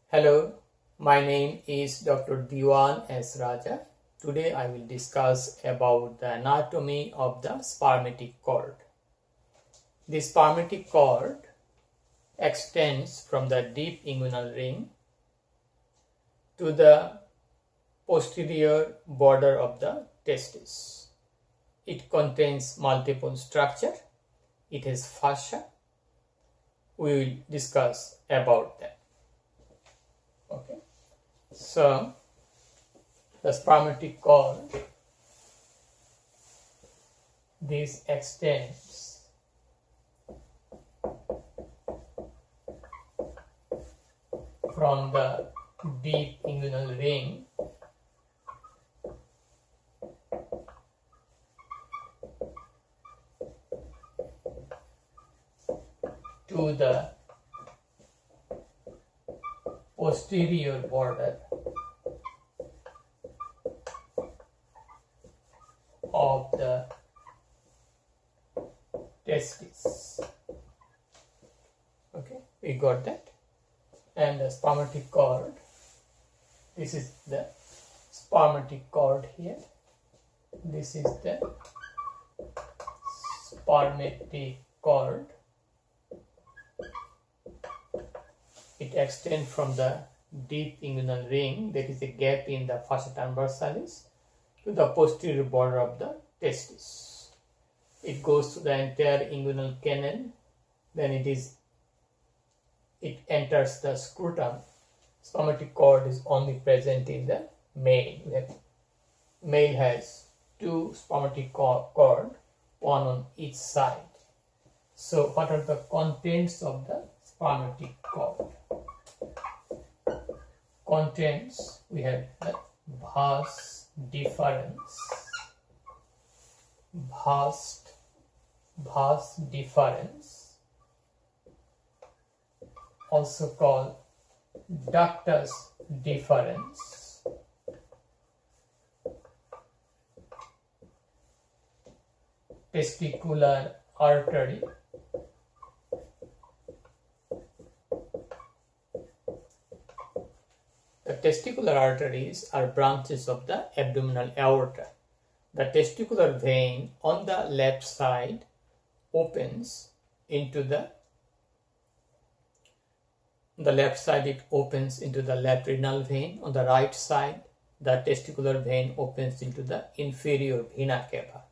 Hello, my name is Dr. Diwan S. Raja. Today I will discuss about the anatomy of the spermatic cord. The spermatic cord extends from the deep inguinal ring to the posterior border of the testis. It contains multiple structure. It has fascia. We will discuss about that. Okay, so the spermatic cord, this extends from the deep inguinal ring to the posterior border of the testis. Okay, we got that. And the spermatic cord, this is the spermatic cord here. This is the spermatic cord. It extends from the deep inguinal ring, that is a gap in the fascia transversalis, to the posterior border of the testis. It goes to the entire inguinal canal, then it enters the scrotum. Spermatic cord is only present in the male. Male has two spermatic cord, one on each side. So what are the contents of the spermatic cord? Contents, we have the vas deferens, vas deferens, also called ductus deferens, testicular artery, the testicular arteries are branches of the abdominal aorta. The testicular vein on the left side opens into the it opens into the left renal vein. On the right side, the testicular vein opens into the inferior vena cava.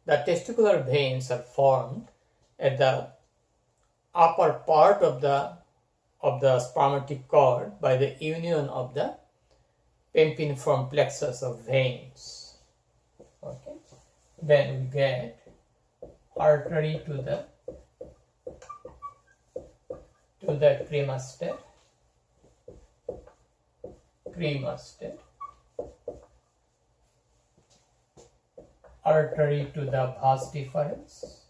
The testicular veins are formed at the upper part of the spermatic cord by the union of the pampiniform plexus of veins. Okay, then we get artery to the cremaster, artery to the vas deferens,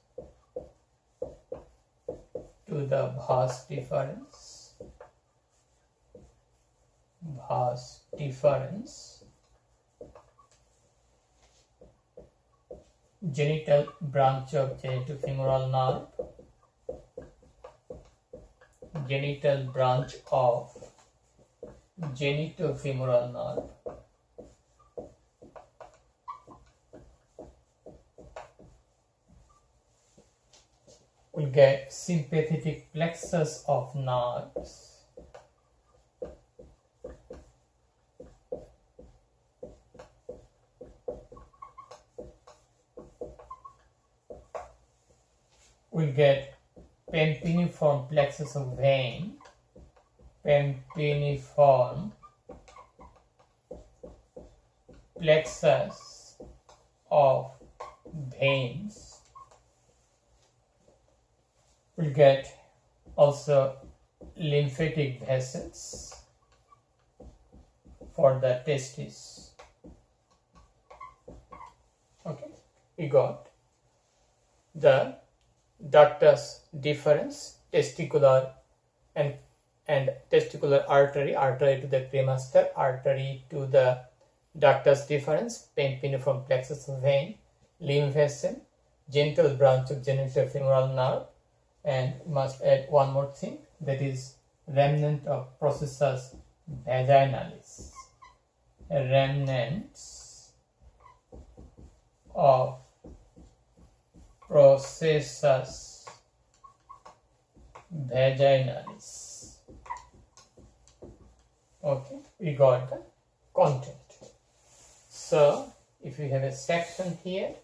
vas deferens, genital branch of genitofemoral nerve, we'll get sympathetic plexus of nerves, we'll get pampiniform plexus of vein, pampiniform plexus of veins. We'll get also lymphatic vessels for the testis. Okay, we got the ductus deferens, testicular and testicular artery to the cremaster, artery to the ductus deferens, pampiniform plexus of vein, lymph vessel, genital branch of genitofemoral nerve, and must add one more thing, that is remnant of processus vaginalis, remnants of processus vaginalis. Okay, we got the content. So if we have a section here,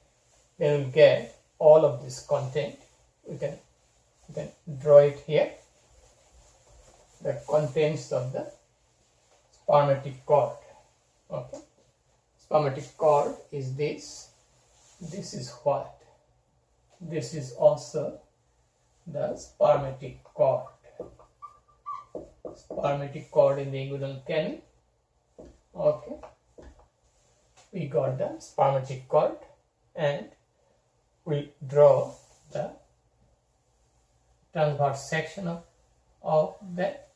then we'll get all of this content. We can draw it here. The contents of the spermatic cord. Okay, spermatic cord is this. This is what? This is also the spermatic cord. Spermatic cord in the inguinal canal. Okay, we got the spermatic cord, and we draw the transverse section of that.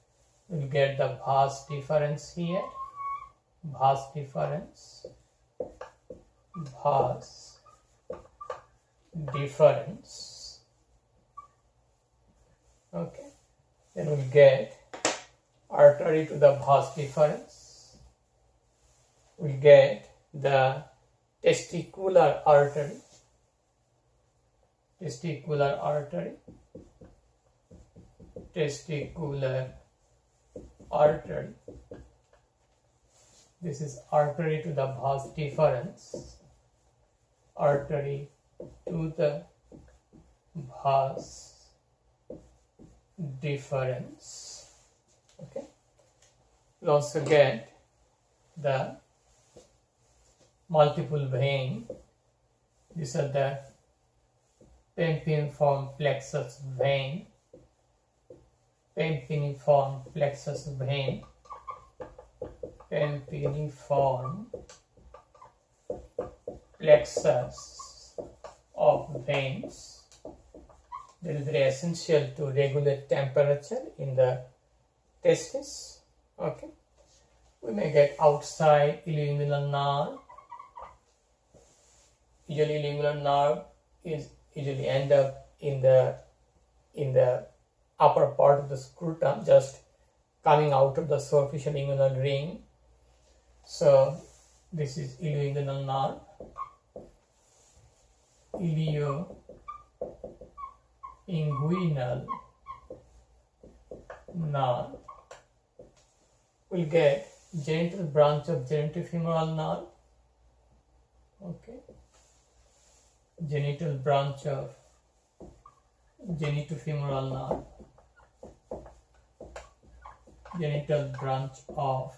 We'll get the vas deferens here, vas deferens, vas deferens. Okay, then we'll get artery to the vas deferens. We'll get the testicular artery, testicular artery, testicular artery. This is artery to the vas deferens, artery to the vas deferens. Okay, we'll also get the multiple vein. These are the pampiniform plexus vein, pampiniform plexus vein, pampiniform plexus of veins. That is very essential to regulate temperature in the testis. Okay, we may get outside ilioinguinal nerve. Usually ilioinguinal nerve is usually end up in the upper part of the scrotum, just coming out of the superficial inguinal ring. So this is ilioinguinal nerve. Ilioinguinal nerve. We'll get genital branch of genitofemoral nerve. Okay, genital branch of genitofemoral nerve, genital branch of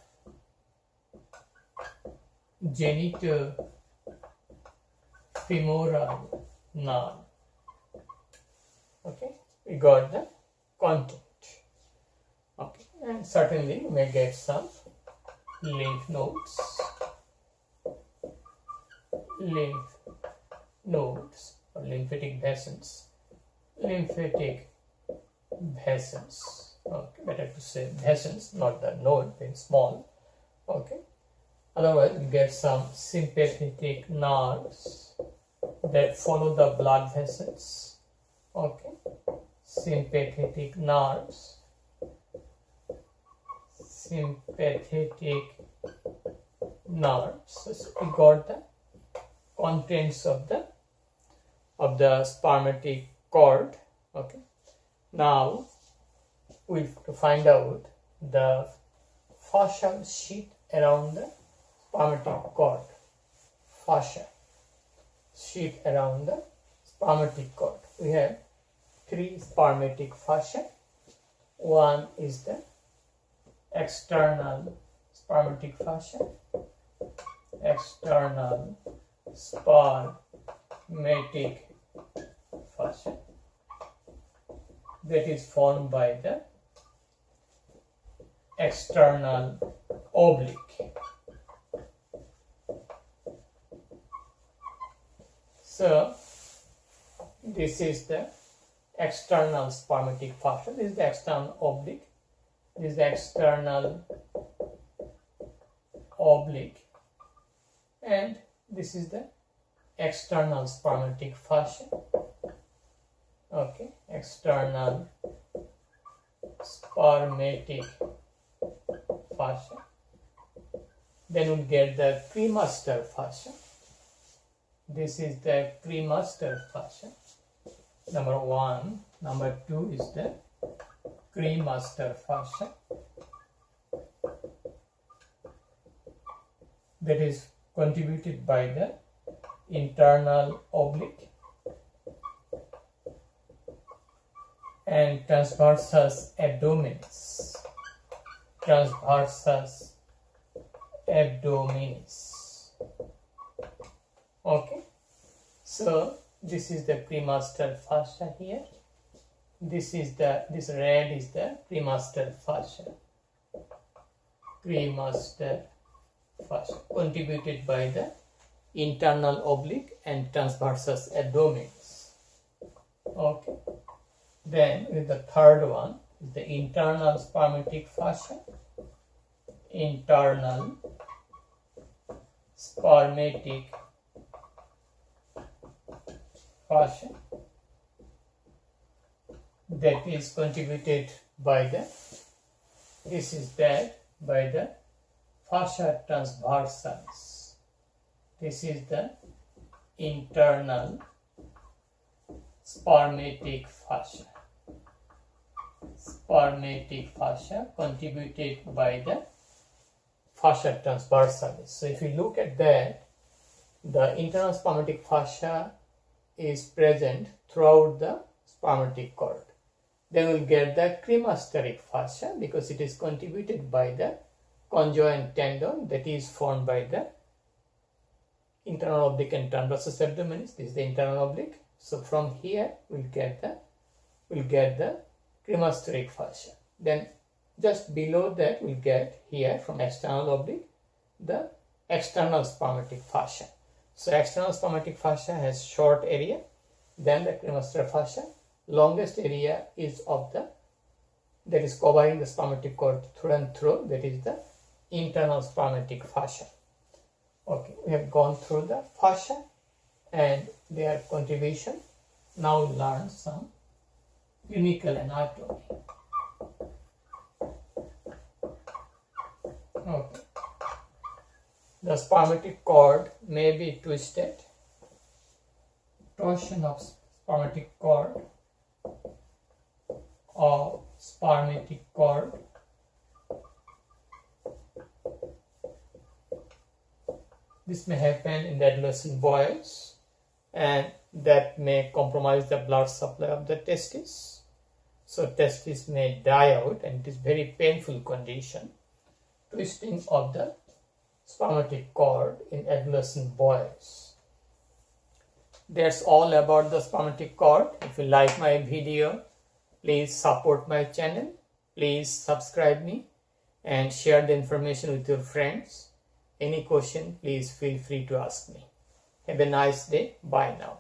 genitofemoral nerve. Okay, we got the content. Okay, and certainly we may get some lymph nodes, or lymphatic vessels, lymphatic vessels. Okay, better to say vessels, not the node, being small. Okay, otherwise we get some sympathetic nerves that follow the blood vessels. Okay, sympathetic nerves, sympathetic nerves. So we got the contents of the spermatic cord. Okay, now we have to find out the fascial sheath around the spermatic cord. Fascia sheath around the spermatic cord. We have 3 spermatic fascia. One is the external spermatic fascia, external spermatic fascia, that is formed by the external oblique. So this is the external spermatic fascia. This is the external oblique. This is the external oblique, and this is the external spermatic fascia. Okay, external spermatic fascia. Then we'll get the cremaster fascia. This is the cremaster fascia. Number 1. Number 2 is the cremaster fascia. That is contributed by the internal oblique and transversus abdominis. Transversus abdominis. Okay, so this is the cremaster fascia here. This red is the cremaster fascia. Cremaster fascia contributed by the internal oblique and transversus abdominis. Okay. Then with the third one is the internal spermatic fascia. Internal spermatic fascia, that is contributed by the by the fascia transversus. This is the internal spermatic fascia. Spermatic fascia contributed by the fascia transversalis. So if you look at that, the internal spermatic fascia is present throughout the spermatic cord. Then we'll get the cremasteric fascia because it is contributed by the conjoint tendon that is formed by the internal oblique and transversus abdominis. This is the internal oblique. So from here we'll get the cremasteric fascia. Then just below that we'll get here from external oblique the external spermatic fascia. So external spermatic fascia has short area, then the cremaster fascia. Longest area is that is covering the spermatic cord through and through, that is the internal spermatic fascia. Okay, we have gone through the fascia and their contribution. Now we'll learn some clinical anatomy. Okay. The spermatic cord may be twisted. Torsion of spermatic cord or spermatic cord. This may happen in the adolescent boys and that may compromise the blood supply of the testis. So testis may die out and it is very painful condition. Twisting of the spermatic cord in adolescent boys. That's all about the spermatic cord. If you like my video, please support my channel. Please subscribe me and share the information with your friends. Any question, please feel free to ask me. Have a nice day. Bye now.